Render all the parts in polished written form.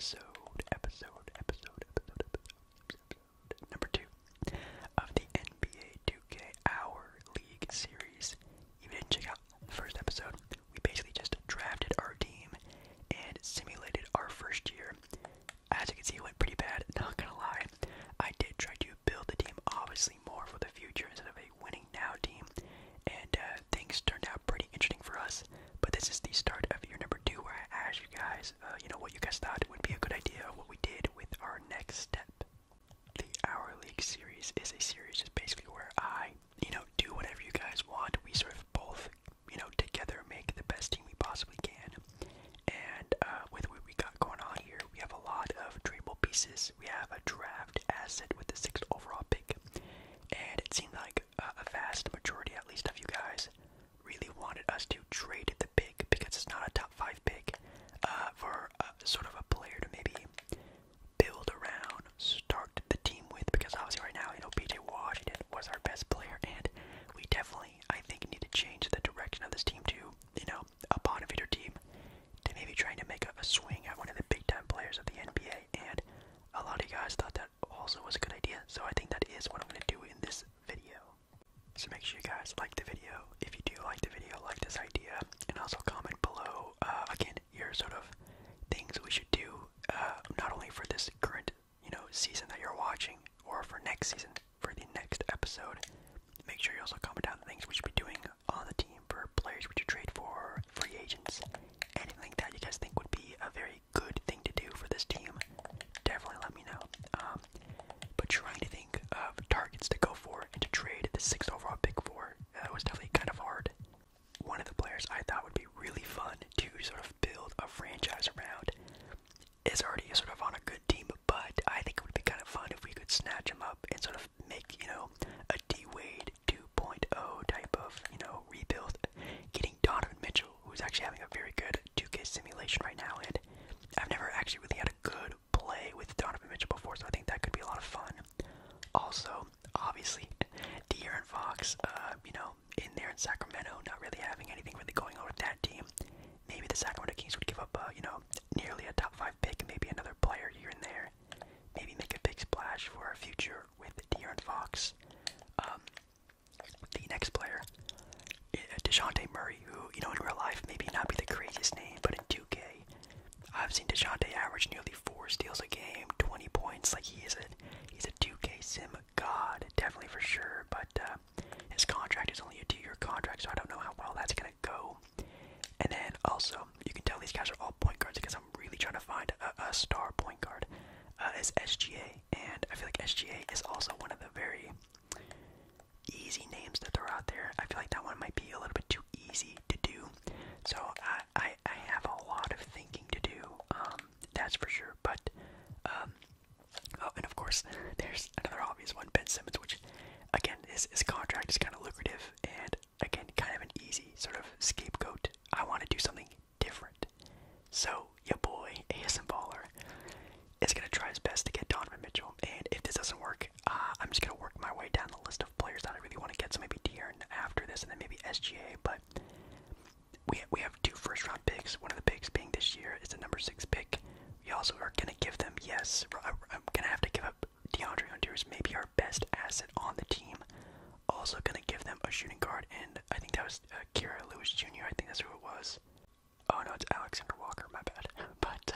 episode number 2 of the NBA2K OurLeague series. If you didn't check out the first episode, we basically just drafted our team and simulated our first year. As you can see, it went pretty bad, not gonna lie. I did try to build the team obviously more for the future instead of a winning now team, and things turned out pretty interesting for us. But this is the start of year number 2 where I asked you guys, what you guys thought would be a good idea, what we did with our next step. The OurLeague series is a series just basically where I, do whatever you guys want. We sort of both, together make the best team we possibly can. And with what we got going on here, we have a lot of tradable pieces. We have a draft asset with the 6th overall pick. And it seemed like a vast majority, at least of you guys, really wanted us to trade the pick because it's not a top 5 pick for sort of a player to maybe build around, start the team with, because obviously right now, PJ Washington was our best player, and we definitely, I think, need to change the direction of this team to, a bottom feeder team, to maybe trying to make a swing at one of the big time players of the NBA, and a lot of you guys thought that also was a good idea, so I think that is what I'm going to do in this video. So make sure you guys like the video. If you do like the video, like this idea, and also comment below, again, your sort of things we should do, not only for this current, season that you're watching, or for next season, for the next episode. Make sure you also comment down the things we should be doing on the team for players we should trade for, free agents, anything like that you guys think would be a very good thing to do for this team. Definitely let me know. But trying to think of targets to go for and to trade the 6th overall pick for, was definitely kind of hard. One of the players I thought would be really fun to sort of build a franchise around is already sort of on a good team, but I think it would be kind of fun if we could snatch him up and sort of make, a D-Wade 2.0 type of, rebuild, getting Donovan Mitchell, who's actually having a very good 2K simulation right now, and I've never actually really had a good play with Donovan Mitchell before, so I think that could be a lot of fun. Also, obviously, De'Aaron Fox, in there in Sacramento, not really having anything really going on with that team. Maybe the Sacramento Kings would give up, nearly a top 5 pick, maybe another player here and there. Maybe make a big splash for our future with De'Aaron Fox. The next player, Deshante Murray, who, in real life, maybe not be the craziest name, but in 2K, I've seen Deshante average nearly 4 steals a game, 20 points. Like, he's a 2K sim god, definitely for sure. But his contract is only a 2-year contract, so I don't know how well that's gonna go. And then also, you can tell these guys are all point guards because I'm really trying to find a star point guard. Is SGA, and I feel like SGA is also one of the very easy names to throw out there. I feel like that one might be a little bit too easy to do, so I have a lot of thinking to do, that's for sure. But and of course there's another obvious one, Ben Simmons, which again his contract is kind of lucrative, and again kind of an easy sort of scapegoat. I want to do something different, so your boy ASMballeR is going to try his best to get Donovan Mitchell, and if this doesn't work, I'm just going to work my way down the list of players that I really want to get, so maybe De'Aaron after this, and then maybe SGA, but we have 2 first-round picks. One of the picks being this year is the number 6 pick. We also are going to give them, I'm going to have to give up DeAndre Hunter, who's maybe our best asset on the team. Also going to give them a shooting guard, and I think that was Kira Lewis Jr., I think that's who it was. Oh no, it's Alexander Walker, my bad. But,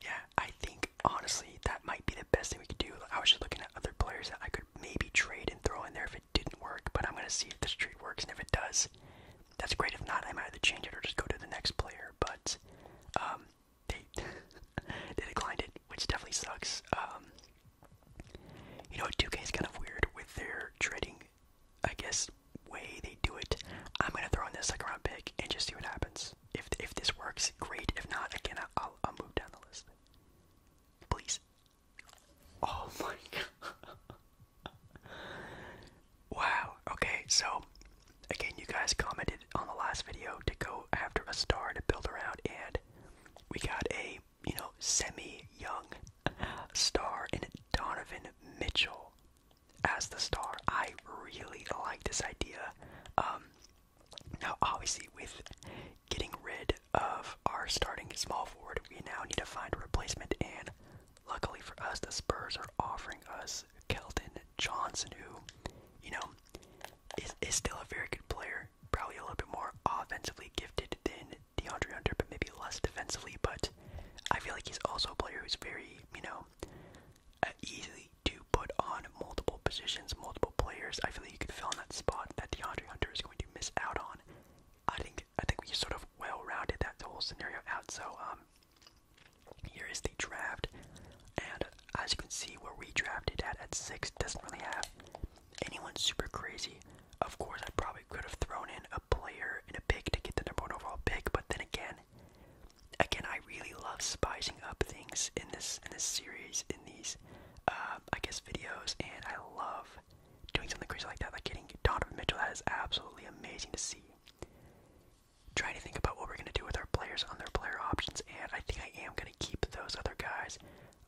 yeah, I think, honestly, that might be the best thing we could do. I was just looking at other players that I could maybe trade and throw in there if it didn't work, but I'm going to see if this trade works, and if it does, that's great. If not, I might either change it or just go to the next player, but, they declined it, which definitely sucks. 2K is kind of weird with their trading, I guess, way they do it. I'm going to throw in this 2nd round pick and just see what happens. If this works, great. If not, again, I'll move down the list. Please. Oh my god. Wow. Okay, so again, you guys commented on the last video to go after a star to build around, and we got a, semi-young star in Donovan Mitchell as the star. I really like this idea. Now, obviously, with getting rid of our starting small forward, we now need to find a replacement, and offensively gifted than DeAndre Hunter, but maybe less defensively. But I feel like he's also a player who's very, easy to put on multiple positions, multiple players. I feel like you could fill in that spot that DeAndre Hunter is going to miss out on. I think we sort of well-rounded that whole scenario out. So here is the draft, and as you can see, where we drafted at 6 doesn't really have anyone super crazy. Of course, I probably could have thrown in a player in a pick to get the number 1 overall pick, but then again, I really love spicing up things in this series, in these, I guess, videos, and I love doing something crazy like that, like getting Donovan Mitchell. That is absolutely amazing to see. Trying to think about what we're going to do with our players on their player options, and I think I am going to keep those other guys.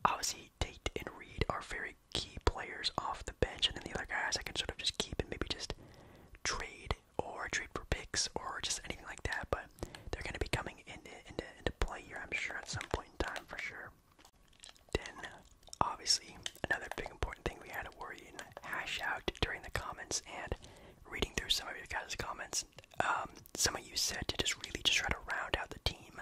Obviously, Tate and Reed are very key players off the bench, and then the other guys I can sort of just keep and maybe just trade for picks or just anything like that, but they're going to be coming into play here, I'm sure, at some point in time, for sure. Then, obviously, another big important thing we had to worry and hash out during the comments, and reading through some of your guys' comments, some of you said to just really try to round out the team.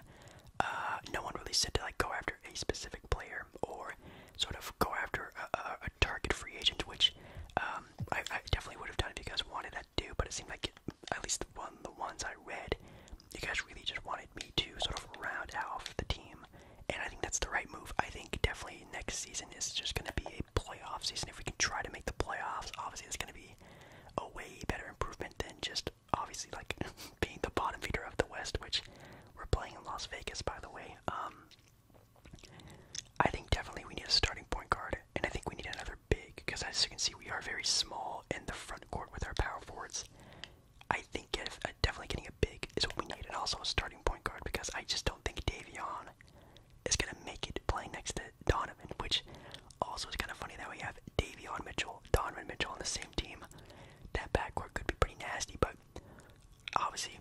No one really said to go after a specific player or sort of go after a target free agent, which I definitely would have done if you guys wanted that to do, but it seemed like at least the ones I read, you guys really just wanted me to sort of round out the team, and I think that's the right move. I think definitely next season is just going to be a playoff season. If we can try to make the playoffs, obviously it's going to be a way better improvement than just obviously being the bottom feeder of the West, which we're playing in Las Vegas, by the way. I think definitely we need a starting point guard, and I think we need another big, because as you can see, we are very small in the front court with our power forwards. I think definitely getting a big is what we need, and also a starting point guard, because I just don't think Davion is going to make it playing next to Donovan, which also is kind of funny that we have Davion Mitchell, Donovan Mitchell on the same team. That backcourt could be pretty nasty, but obviously,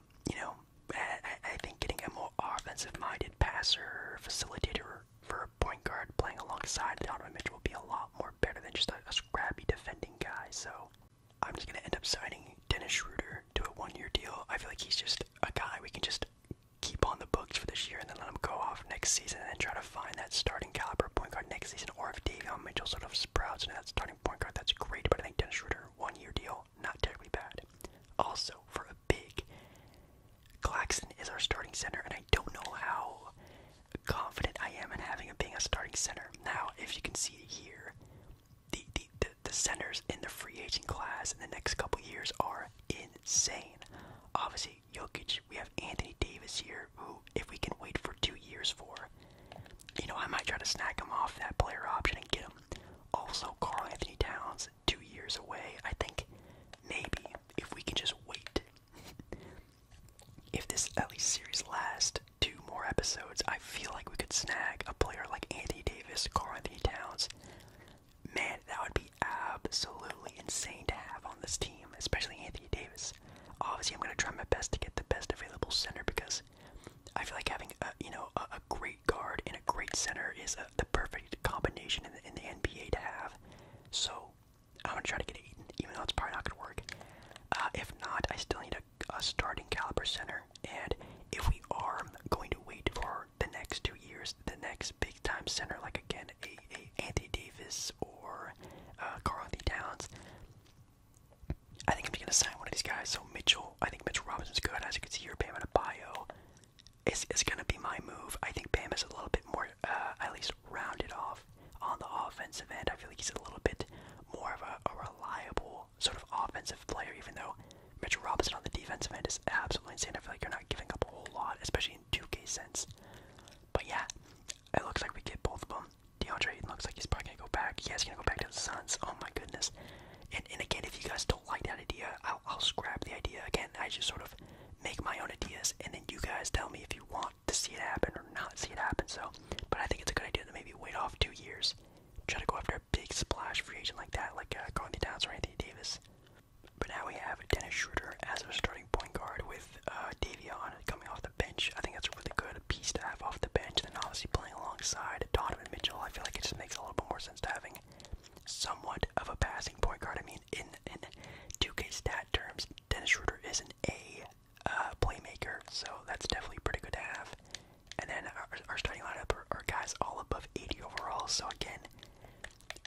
I think getting a more offensive-minded passer, facilitator for a point guard playing alongside Donovan Mitchell will be a lot more better than just a scrappy defending guy. So I'm just going to end up signing Dennis Schroeder to a 1-year deal. I feel like he's just a guy we can just keep on the books for this year and then let him go off next season and then try to find that starting caliber point guard next season. Or if Davion Mitchell sort of sprouts into that starting point guard, that's great. But I think Dennis Schroeder, 1-year deal, not terribly bad. Also, for a big, Claxton is our starting center, and I don't know how confident I am in having him being a starting center. Now, if you can see here, the centers in the free agent class in the next couple years are insane. Obviously, Jokic, we have Anthony Davis here, who, if we can wait for 2 years for, I might try to snag him off that player option and get him. Also, Karl Anthony Towns, 2 years away. I think maybe if we can just wait, if this at least series lasts 2 more episodes, I feel like we could snag a player like Anthony Davis, Karl Anthony Towns. Man, that would be absolutely insane to have on this team, especially Anthony Davis. Obviously, I'm going to try my best to get the best available center, because I feel like having a great guard and a great center is the perfect combination in the NBA to have. So I'm going to try to get Aiden, even though it's probably not going to work. If not, I still need a starting caliber center, and if we are going to wait for the next 2 years, the next big time center, like again a Anthony Davis or Karl Anthony Towns, I think I'm just going to sign one of these guys. So Mitchell, I think Mitchell Robinson's good. As you can see here, Bam Adebayo is going to be my move. I think Bam is a little bit more, at least rounded off on the offensive end. I feel like he's a little bit more of a reliable sort of offensive player, even though Mitchell Robinson on the defensive end is absolutely insane. I feel like you're not giving up a whole lot, especially in 2K sense. But yeah, it looks like we get both of them. DeAndre Ayton looks like he's probably going to go back. Yeah, he's going to go back to the Suns. Oh my goodness. And again, if you guys don't like that idea, I'll scrap the idea. Again, I just sort of make my own ideas, and then you guys tell me if you want to see it happen or not see it happen. So, but I think it's a good idea to maybe wait off 2 years, try to go after a big splash free agent like that, like Karl Anthony Towns or Anthony Davis. But now we have Dennis Schroeder as our starting point guard with Davion coming off the bench. I think that's a really good piece to have off the bench, and then obviously playing alongside Donovan Mitchell. I feel like it just makes a little bit more sense to having somewhat of a passing point guard. I mean, in 2K stat terms, Dennis Schroeder is an A playmaker, That's definitely pretty good to have. And then our starting lineup are guys all above 80 overall. So again,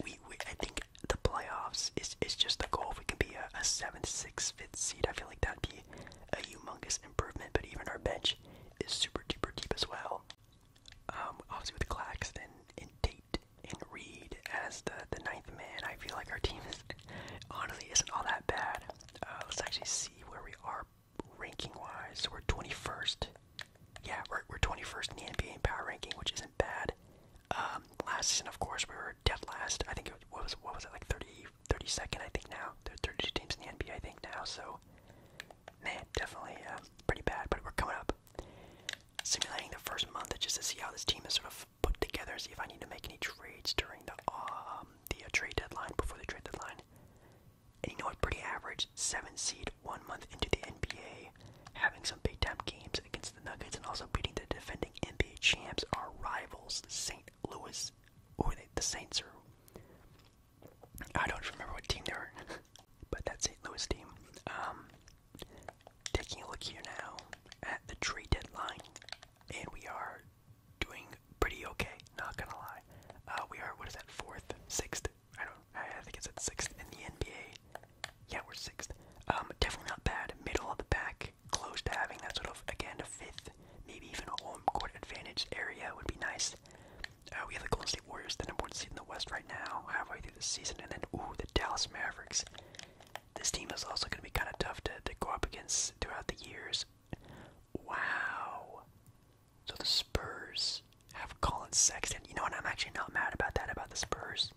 I think the playoffs is just the goal. If we can be a 7th, 6th, 5th seed, I feel like that'd be a humongous improvement. But even our bench is super duper deep as well. Obviously with Claxton and Tate and Reed as the 9th man, I feel like our team honestly isn't all that bad. Let's actually see where we are ranking wise. So we're 21st. Yeah, we're 21st in the NBA in power ranking, which isn't bad. Last season, of course, we were dead last. I think what was it, like 32nd, I think now. There are 32 teams in the NBA, I think now, so man, definitely pretty bad, but we're coming up. Simulating the first month just to see how this team is sort of put together, see if I need to make any trades during the trade deadline, before the trade deadline. And you know what, pretty average, 7 seed, 1 month into the NBA, having some big time games against the Nuggets, and also beating the defending NBA champs, our rivals, St. Louis, or the Saints, or I don't remember what team they were, but that St. Louis team. Taking a look here now at the trade deadline, and we are doing pretty okay, not gonna lie. We are, what is that, 4th, 6th? I think it's at 6th in the NBA. Yeah, we're 6th. Definitely not bad. Middle of the pack, close to having that sort of, again, a 5th, maybe even a home court advantage area would be nice. We have the Golden State Warriors, the number 1 seed in the West right now, halfway through the season, and then, the Dallas Mavericks. This team is also going to be kind of tough to go up against throughout the years. Wow. So the Spurs have Colin Sexton. You know what, I'm actually not mad about that, about the Spurs.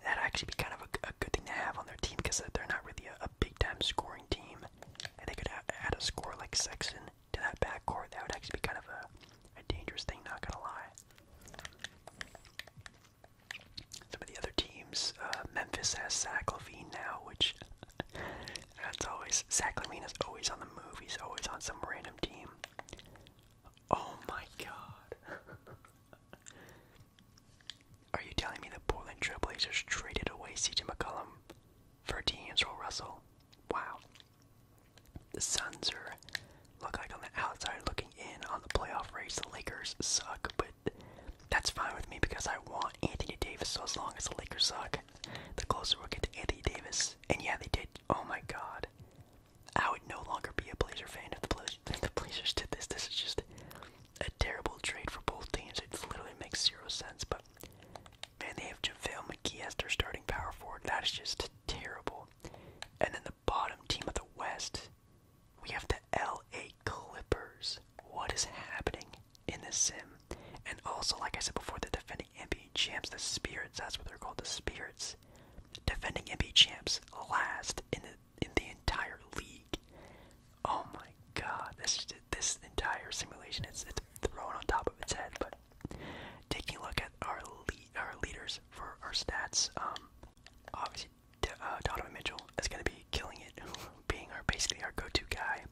That'd actually be kind of a good thing to have on their team, because they're not really a big-time scoring team. And they could add a scorer like Sexton to that backcourt. That would actually be kind of a dangerous thing, not gonna lie. Some of the other teams, Memphis has Zach LaVine now, which that's always, Zach LaVine is always on the move. He's always on some random team. Oh my god. Are you telling me the Portland Trailblazers traded away CJ McCollum for D'Angelo Russell? Wow. The Suns look like on the outside looking in on the playoff race. The Lakers suck, but that's fine with me because I want Anthony Davis, so as long as the Lakers suck, the closer we'll get to Anthony Davis. And yeah, they did. Oh my god. I would no longer be a Blazer fan if the Blazers did this. This is just a terrible trade for both teams. It literally makes 0 sense, but man, they have JaVale McGee as their starting power forward. That is just terrible. And then the bottom team of the West, we have the LA Clippers. What is happening in this sim? And also, like I said before, the defending NBA champs, the Spirits, that's what they're called, the Spirits. Defending NBA champs, last in the entire league. Oh my god, this entire simulation, it's thrown on top of its head. But taking a look at our leaders for our stats, obviously Donovan Mitchell is going to be killing it, being basically our go-to guy.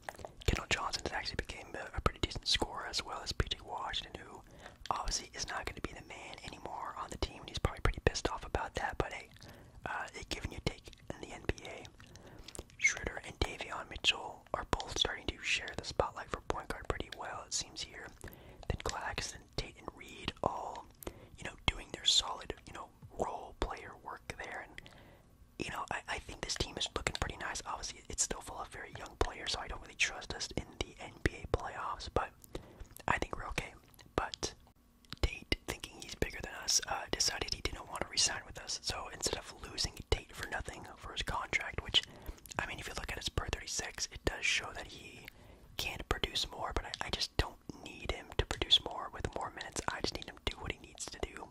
Kelton Johnson has actually became a pretty decent scorer, as well as PJ Washington, who obviously is not going to be the man anymore on the team, and he's probably pretty pissed off about that, but hey, they give and you take in the NBA. Schroeder and Davion Mitchell are both starting to share the spotlight for point guard pretty well, it seems here. Then Claxton, Tate, and Reed all, doing their solid, role player work there. And, I think this team is looking pretty nice. Obviously, it's still full of very young players, so I don't really trust us in the NBA playoffs, but I think we're okay. But Tate, thinking he's bigger than us, decided he didn't want to resign with us. So instead of losing Tate for nothing for his contract, which, I mean, if you look at his per 36, it does show that he can't produce more, but I just don't need him to produce more with more minutes. I just need him to do what he needs to do.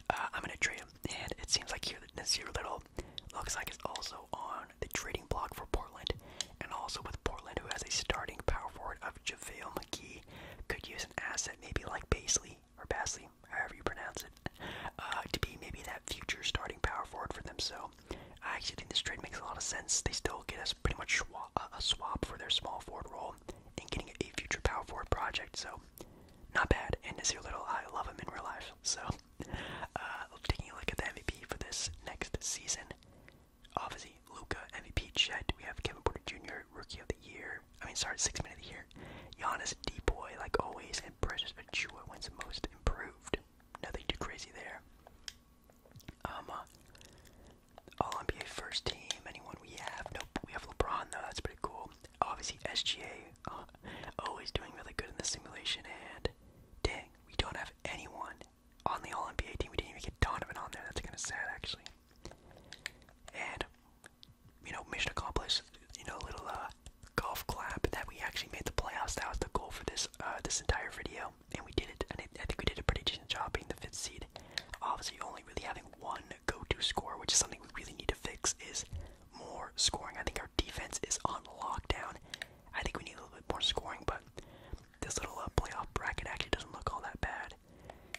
I'm going to trade him, and it seems like here that Nasir Little looks like it's also on the trading block for Portland, and also with Portland, who has a starting power forward of JaVale McGee, could use an asset maybe like Basley, however you pronounce it, to be maybe that future starting power forward for them. So I actually think this trade makes a lot of sense. They still get us pretty much a swap for their small forward role and getting a future power forward project. So not bad. And Nasir Little, I love him in real life. So taking a look at the MVP for this next season, obviously Luka MVP, Chet. We have Kevin Porter Jr. Rookie of the Year. 6th Man of the Year. Giannis, D.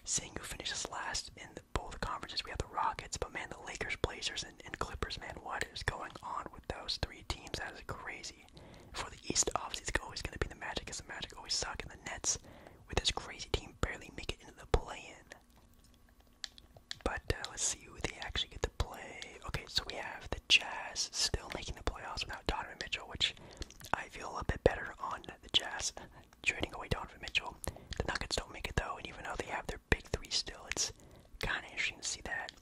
seeing who finishes last in both conferences. We have the Rockets, but man, the Lakers, Blazers, and Clippers, man, what is going on with those three teams? That is crazy. For the East, obviously, it's always going to be the Magic, because the Magic always suck, and the Nets, with this crazy team, barely make it into the play-in. But let's see who they actually get to play. Okay, so we have the Jazz still making the playoffs without Donovan Mitchell, which I feel a bit better on the Jazz trading away Donovan Mitchell. The Nuggets don't make it though, and even though they have their big three still, it's kind of interesting to see that.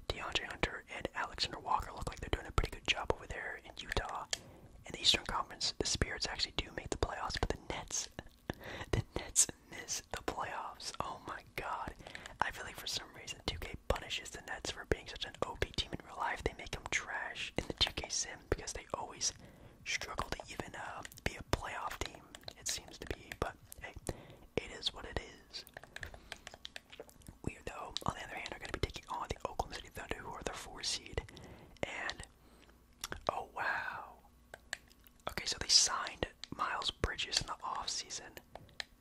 DeAndre Hunter and Alexander Walker look like they're doing a pretty good job over there in Utah. In the Eastern Conference, the Spirits actually do make the playoffs, but the Nets miss the playoffs. Oh my god. I feel like for some reason 2K punishes the Nets for being such an OP team in real life. They make them trash in the 2K sim because they always struggle to even be a playoff team, it seems to be. But hey, it is what it is. We, though, on the other hand, are going to be taking on the Oakland City Thunder, who are the 4 seed. And, oh wow. Okay, so they signed Miles Bridges in the offseason.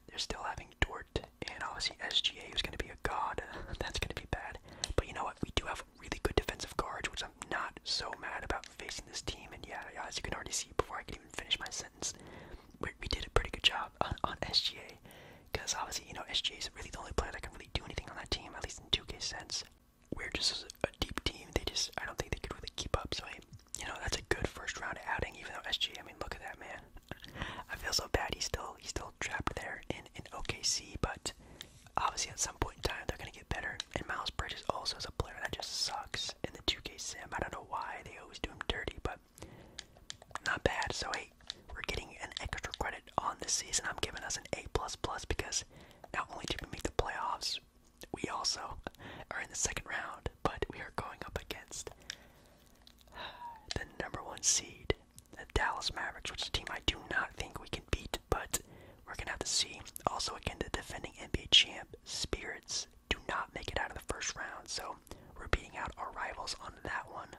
They're still having Dort and obviously SGA, who's going to be a god. That's going to be bad. But you know what? We do have really good defensive guards, which I'm not so mad about facing this team. And yeah, as you can already see before I can even finish my sentence, we did a pretty good job on SGA. Because obviously, you know, SGA is really the only player that can really do anything on that team, at least in 2K sense. We're just a deep team. I don't think they could really keep up. So, you know, that's a good first round outing, even though SGA, I mean, look at that, man. I feel so bad he's still trapped there in OKC, but obviously at some point in time they're going to get better. And Miles Bridges also is a player that just sucks in the 2K sim. I don't know why they always do him dirty, but not bad. So hey, we're getting an extra credit on this season. I'm giving us an A++ because not only did we make the playoffs, we also are in the second round, but we are going up against the #1 seed, the Dallas Mavericks, which is a team I do not think we can beat, but we're going to have to see. Also, again, the defending NBA champ Spirits do not make it out of the first round, so we're beating out our rivals on that one.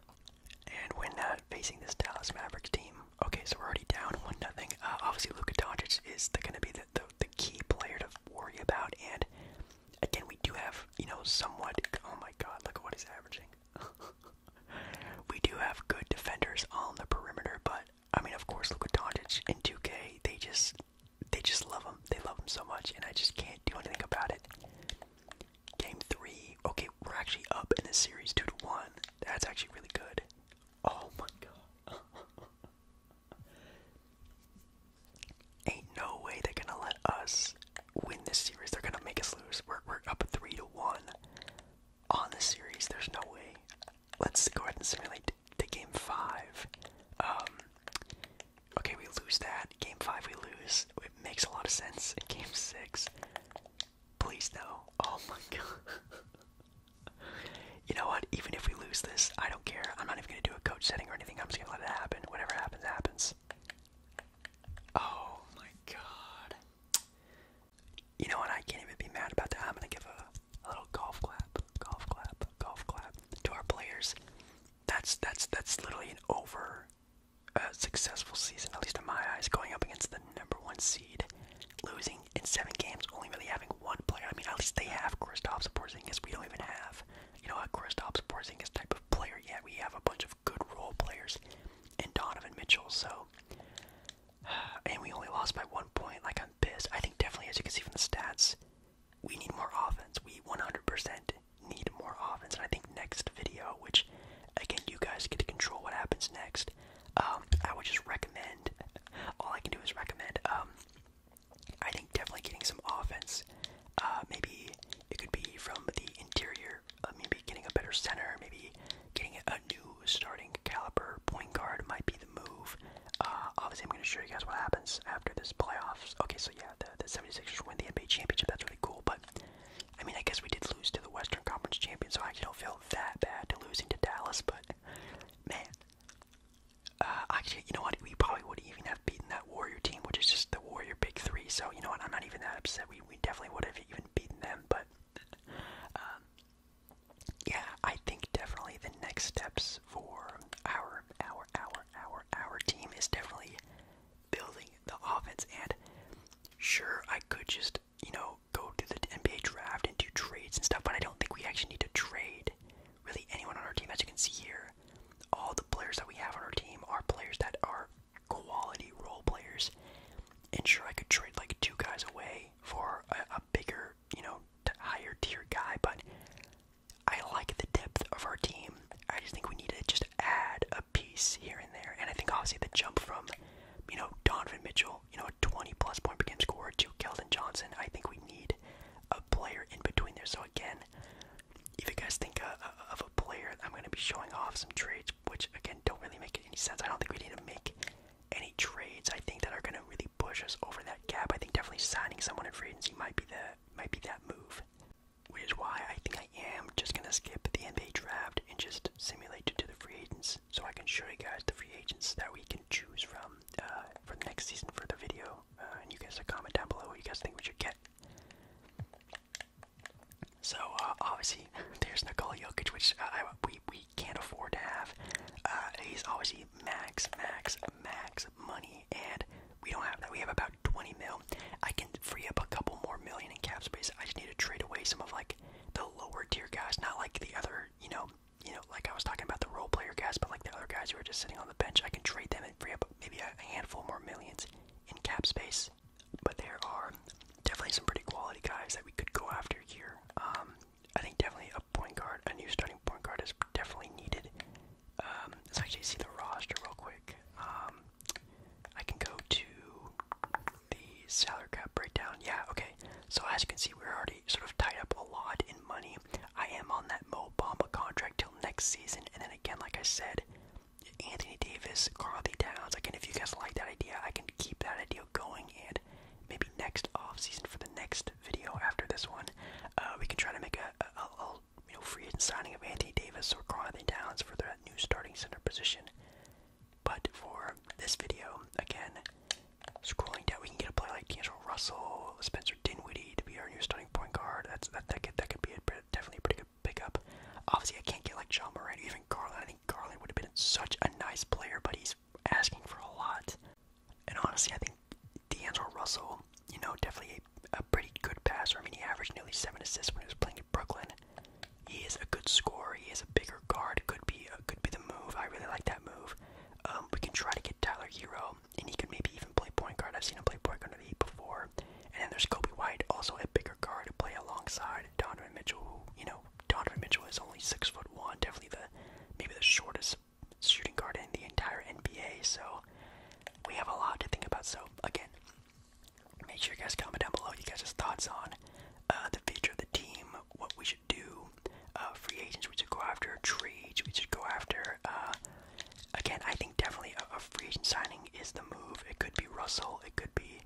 And when facing this Dallas Mavericks team, okay, so we're already down 1-0. Obviously, Luka Doncic is going to be the key player to worry about, and again, we do have, you know, somewhat, oh my god, look at what he's averaging. We do have good defenders on the perimeter, but I mean, of course, Luka Doncic in 2K, they just love him. They love him so much, and I just can't do anything about it. Game 3, okay, we're actually up in this series 2-1. That's actually really good. Oh my god. Ain't no way they're gonna let us win this series. They're gonna make us lose. We're up 3-1 on this series. There's no way. Let's go ahead and simulate the game 5. Okay, we lose that. Game 5 we lose. It makes a lot of sense. In game 6, please no. Oh my god. You know what? Even if we lose this, I don't care. I'm not even gonna do a coach setting or anything. I'm just gonna let it happen. Whatever happens, happens. Oh my god. You know what? I can't even be mad about that. I'm gonna give a little golf clap to our players. That's literally an over successful season, at least in my eyes, going up against the #1 seed, losing in 7 games, only really having one player. I mean, at least they have Kristaps Porzingis. We don't even have, you know, a Kristaps Porzingis type of player yet. We have a bunch of good role players and Donovan Mitchell, so, and we only lost by 1 point. Like, I'm pissed. I think definitely, as you can see from the stats, we need more offense. We 100% need more offense, and I think next video, which, again, you guys get to control what happens next, I would just recommend, all I can do is recommend, I think definitely getting some offense. Maybe it could be from the interior, maybe getting a better center, maybe getting a new starting caliber point guard might be the move. Obviously, I'm going to show you guys what happens after this playoffs. Okay, so yeah, the 76ers win the NBA championship. That's really cool, but I mean, I guess we did lose to the Western Conference champions, so I actually don't feel that bad to losing to Dallas, but man, actually, you know what, we probably would even have beaten that Warrior team, which is just the Warrior Big 3, so you know what, I'm not even that upset. We definitely would have even beaten them, but yeah, I think definitely the next steps for our team is definitely building the offense. And sure, I could just, you know, go to the NBA draft and do trades and showing off some trades, which again don't really make any sense. I don't think we need to make any trades. I think that are going to really push us over that gap. I think definitely signing someone in free agency might be that move. Which is why I think I am just going to skip the NBA draft and just simulate it to the free agents, so I can show you guys the free agents that we can choose from for the next season for the video. And you guys comment down below what you guys think we should get. So obviously there's Nikola Jokic, which we can't afford to have. He's obviously max money, and we don't have that. We have about 20 mil. I can free up a couple more million in cap space. I just need to trade away some of like the lower tier guys, not like the other, like I was talking about the role player guys, but like the other guys who are just sitting on the bench. I can trade them and free up maybe a handful more millions in cap space. But there are definitely some pretty quality guys that we could go after here. I think definitely a point guard, a new starting point guard is definitely needed. Let's actually see the roster real quick. I can go to the salary cap breakdown. Yeah, okay. So as you can see, we're already sort of tied up a lot in money. I am on that Mo Bamba contract till next season, and then again, like I said, Anthony Davis, Karl-Anthony Towns. Again, if you guys like that idea, I can keep that idea going, and maybe next off season for the next video after this one, we can try to make a free agent signing of Anthony Davis or Karl-Anthony Towns for the new starting center position. But for this video, again, scrolling down, we can get a player like D'Angelo Russell, Spencer Dinwiddie to be our new starting point guard. That could be definitely a pretty good pickup. Obviously, I can't get like John Moran, even Garland. I think Garland would have been such a nice player, but he's asking for a lot. And honestly, I think D'Angelo Russell, definitely a pretty good passer. I mean, he averaged nearly 7 assists when he was playing in Brooklyn. He is a good scorer. He is a bigger guard. Could be the move. I really like that move. We can try to get Tyler Hero, and he could maybe even play point guard. I've seen him play point guard in the Heat before. And then there's Kobe White, also a bigger guard to play alongside Donovan Mitchell. Donovan Mitchell is only 6'1", definitely maybe the shortest shooting guard in the entire NBA. So we have a lot to think about. So again, make sure you guys comment down below you guys' thoughts on the future of the team, what we should do, free agents we should go after, trades we should go after. Again, I think definitely a free agent signing is the move. It could be Russell, it could be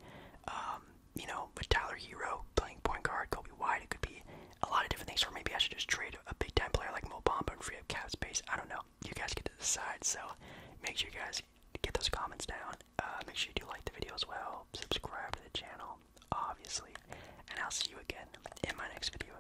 with Tyler Hero playing point guard, Kobe White. It could be a lot of different things, or maybe I should just trade a big time player like Mo Bamba and free up cap space. I don't know. You guys get to decide. So make sure you guys get those comments down. Make sure you do like the video as well. Subscribe to the channel, obviously. And I'll see you again in my next video.